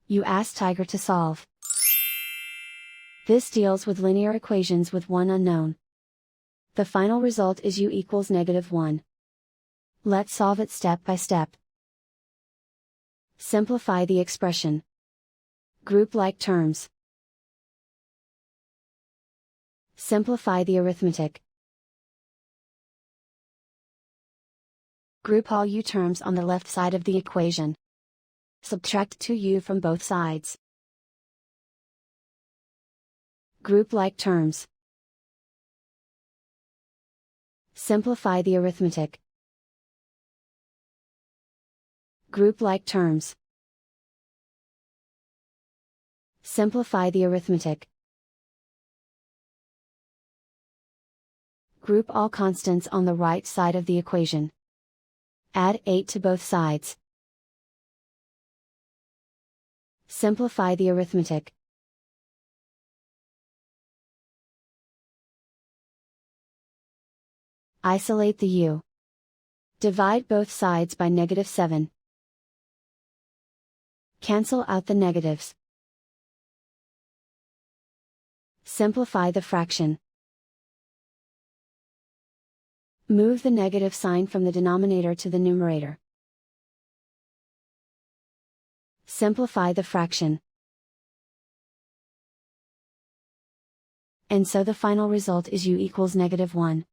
You ask Tiger to solve. This deals with linear equations with one unknown. The final result is u equals -1. Let's solve it step by step. Simplify the expression. Group like terms. Simplify the arithmetic. Group all u terms on the left side of the equation. Subtract 2u from both sides. Group like terms. Simplify the arithmetic. Group like terms. Simplify the arithmetic. Group all constants on the right side of the equation. Add 8 to both sides. Simplify the arithmetic. Isolate the u. Divide both sides by -7. Cancel out the negatives. Simplify the fraction. Move the negative sign from the denominator to the numerator. Simplify the fraction. And so the final result is u equals -1.